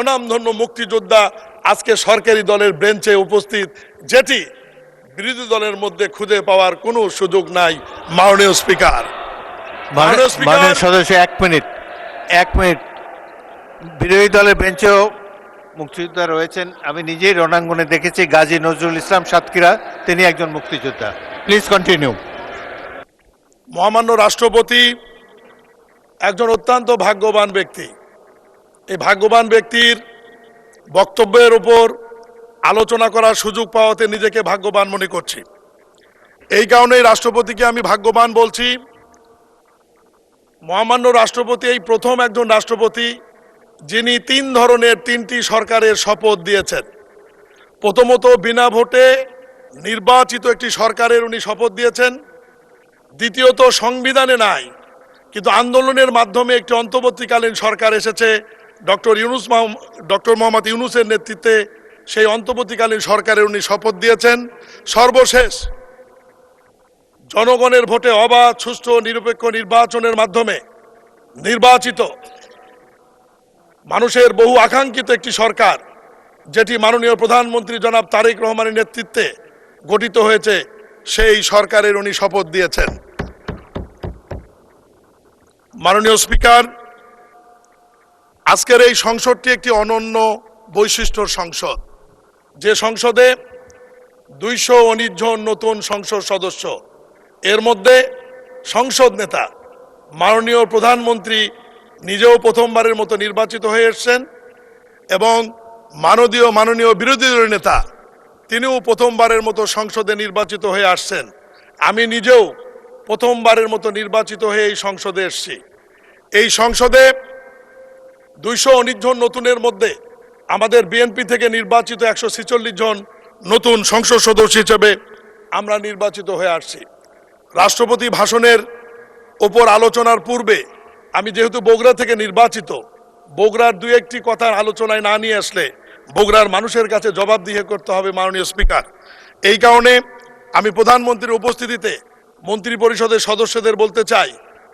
স্বনামধন্য মুক্তিযোদ্ধা আজকে সরকারি দলের বেঞ্চে উপস্থিত, যেটি বিরোধী দলের মধ্যে খুঁজে পাওয়ার কোনো সুযোগ নাই। মাননীয় স্পিকার, মাননীয় সদস্য, এক মিনিট বিরোধী দলের বেঞ্চেও মুক্তিযোদ্ধা রয়েছেন। আমি নিজেই রণাঙ্গনে দেখেছি গাজী নজরুল ইসলাম সাতক্ষীরা, তিনি একজন মুক্তিযোদ্ধা। Please continue. মহামান্য রাষ্ট্রপতি একজন অত্যন্ত ভাগ্যবান ব্যক্তি। এই ভাগ্যবান ব্যক্তির বক্তব্যের উপর আলোচনা করার সুযোগ পাওয়াতে নিজেকে ভাগ্যবান মনে করছি। এই কারণেই রাষ্ট্রপতিকে আমি ভাগ্যবান বলছি। মহামান্য রাষ্ট্রপতি এই প্রথম একজন রাষ্ট্রপতি যিনি তিনটি সরকারের শপথ দিয়েছেন। প্রথমত বিনা ভোটে নির্বাচিত একটি সরকারের উনি শপথ দিয়েছেন। দ্বিতীয়ত সংবিধানে নাই, কিন্তু আন্দোলনের মাধ্যমে একটি অন্তর্বর্তীকালীন সরকার এসেছে ডক্টর মোহাম্মদ ইউনূসের নেতৃত্বে। সেই অন্তর্বর্তীকালীন সরকারের উনি শপথ দিয়েছেন। সর্বশেষ জনগণের ভোটে অবাধ, সুষ্ঠু, নিরপেক্ষ নির্বাচনের মাধ্যমে নির্বাচিত মানুষের বহু আকাঙ্ক্ষিত একটি সরকার, যেটি মাননীয় প্রধানমন্ত্রী জনাব তারেক রহমানের নেতৃত্বে গঠিত হয়েছে, সেই সরকারের উনি শপথ দিয়েছেন। মাননীয় স্পিকার, আজকের এই সংসদটি একটি অনন্য বৈশিষ্ট্যর সংসদ, যে সংসদে 219 জন নতুন সংসদ সদস্য। এর মধ্যে সংসদ নেতা মাননীয় প্রধানমন্ত্রী নিজেও প্রথমবারের মতো নির্বাচিত হয়ে এসেছেন, এবং মাননীয় বিরোধী দলের নেতা তিনিও প্রথমবারের মতো সংসদে নির্বাচিত হয়ে আসছেন। আমি নিজেও প্রথমবারের মতো নির্বাচিত হয়ে এই সংসদে এসেছি। এই সংসদে 219 জন নতুনের মধ্যে আমাদের বিএনপি থেকে নির্বাচিত 146 জন নতুন সংসদ সদস্য হিসেবে আমরা নির্বাচিত হয়ে আসছি। রাষ্ট্রপতি ভাষণের ওপর আলোচনার পূর্বে আমি যেহেতু বগুড়া থেকে নির্বাচিত, বগুড়ার দুই একটি কথার আলোচনায় না নিয়ে আসলে বগুড়ার মানুষের কাছে জবাবদিহি করতে হবে মাননীয় স্পিকার। এই কারণে আমি প্রধানমন্ত্রীর উপস্থিতিতে মন্ত্রী পরিষদের সদস্যদের বলতে চাই,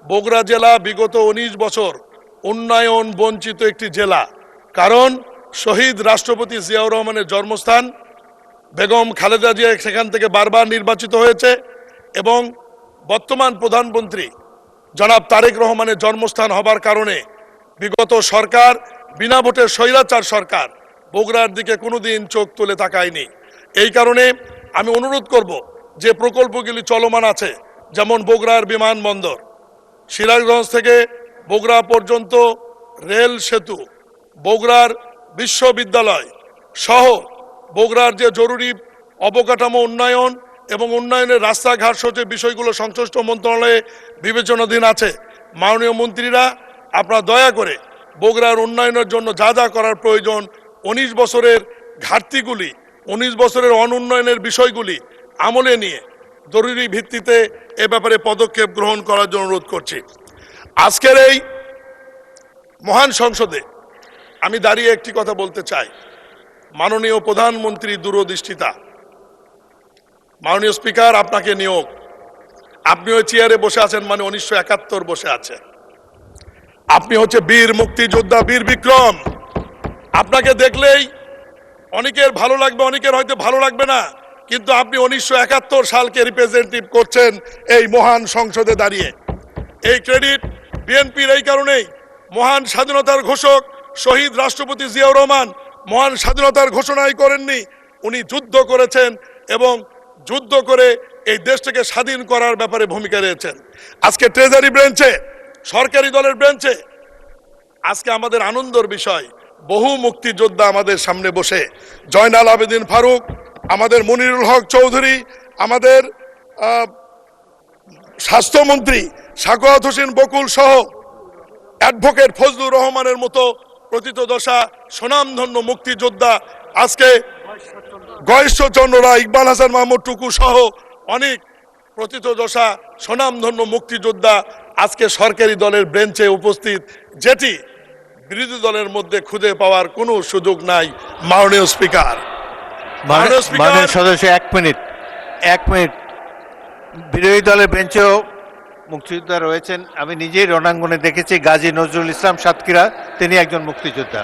বগুড়া জেলা বিগত 19 বছর উন্নয়ন বঞ্চিত একটি জেলা। কারণ শহীদ রাষ্ট্রপতি জিয়াউর রহমানের জন্মস্থান, বেগম খালেদা জিয়া সেখান থেকে বারবার নির্বাচিত হয়েছে, এবং বর্তমান প্রধানমন্ত্রী জনাব তারেক রহমানের জন্মস্থান হবার কারণে বিগত সরকার, বিনা ভোটের স্বৈরাচার সরকার, বগুড়ার দিকে কোনোদিন চোখ তুলে তাকায়নি। এই কারণে আমি অনুরোধ করব, যে প্রকল্পগুলি চলমান আছে, যেমন বগুড়ার বিমানবন্দর, সিরাজগঞ্জ থেকে বগুড়া পর্যন্ত রেল সেতু, বগুড়ার বিশ্ববিদ্যালয় সহ বগুড়ার যে জরুরি অবকাঠামো উন্নয়ন এবং উন্নয়নের রাস্তাঘাট সহ যে বিষয়গুলো সংশ্লিষ্ট মন্ত্রণালয়ে বিবেচনাধীন আছে, মাননীয় মন্ত্রীরা আপনারা দয়া করে বগুড়ার উন্নয়নের জন্য যা যা করার প্রয়োজন, 19 বছরের ঘাটতিগুলি, 19 বছরের অনুন্নয়নের বিষয়গুলি আমলে নিয়ে জরুরি ভিত্তিতে এ ব্যাপারে পদক্ষেপ গ্রহণ করার জন্য অনুরোধ করছি। আজকের এই মহান সংসদে আমি দাঁড়িয়ে একটি কথা বলতে চাই। মাননীয় প্রধানমন্ত্রী দূরদৃষ্টিতা। মাননীয় স্পিকার, আপনাকে নিয়োগ, আপনি ওই চেয়ারে বসে আছেন মানে 1971 বসে আছে। আপনি হচ্ছে বীর মুক্তিযোদ্ধা, বীর বিক্রম। আপনাকে দেখলেই অনেকের ভালো লাগবে, অনেকের হয়তো ভালো লাগবে না, কিন্তু আপনি 1971 সালকে রিপ্রেজেন্টেটিভ করছেন এই মহান সংসদে দাঁড়িয়ে। এই ক্রেডিট বিএনপির। এই কারণেই মহান স্বাধীনতার ঘোষক শহীদ রাষ্ট্রপতি জিয়াউর রহমান মহান স্বাধীনতার ঘোষণাই করেননি, উনি যুদ্ধ করেছেন, এবং যুদ্ধ করে এই দেশটাকে স্বাধীন করার ব্যাপারে ভূমিকা রয়েছেন। আজকে ট্রেজারি ব্রাঞ্চে, সরকারি দলের ব্রাঞ্চে আজকে আমাদের আনন্দের বিষয়, বহু মুক্তিযোদ্ধা আমাদের সামনে বসে, জয়নাল আবেদিন ফারুক, আমাদের মনিরুল হক চৌধুরী, আমাদের স্বাস্থ্যমন্ত্রী সাখাওয়াত হোসেন বকুল সহ অ্যাডভোকেট ফজলুর রহমানের মতো প্রথিতযশা স্বনামধন্য মুক্তিযোদ্ধা, আজকে গয়েশ্বরচন্দ্র রায়, ইকবাল হাসান মাহমুদ টুকু সহ অনেক প্রথিতযশা স্বনামধন্য মুক্তিযোদ্ধা আজকে সরকারি দলের বেঞ্চে উপস্থিত, যেটি বিরোধী দলের মধ্যে খুঁজে পাওয়ার কোনো সুযোগ নাই। মাননীয় স্পিকার, মাননীয় সদস্য, এক মিনিট বিরোধী দলের বেঞ্চেও মুক্তিযোদ্ধা রয়েছেন। আমি নিজেই রণাঙ্গনে দেখেছি গাজী নজরুল ইসলাম সাতক্ষীরা, তিনি একজন মুক্তিযোদ্ধা।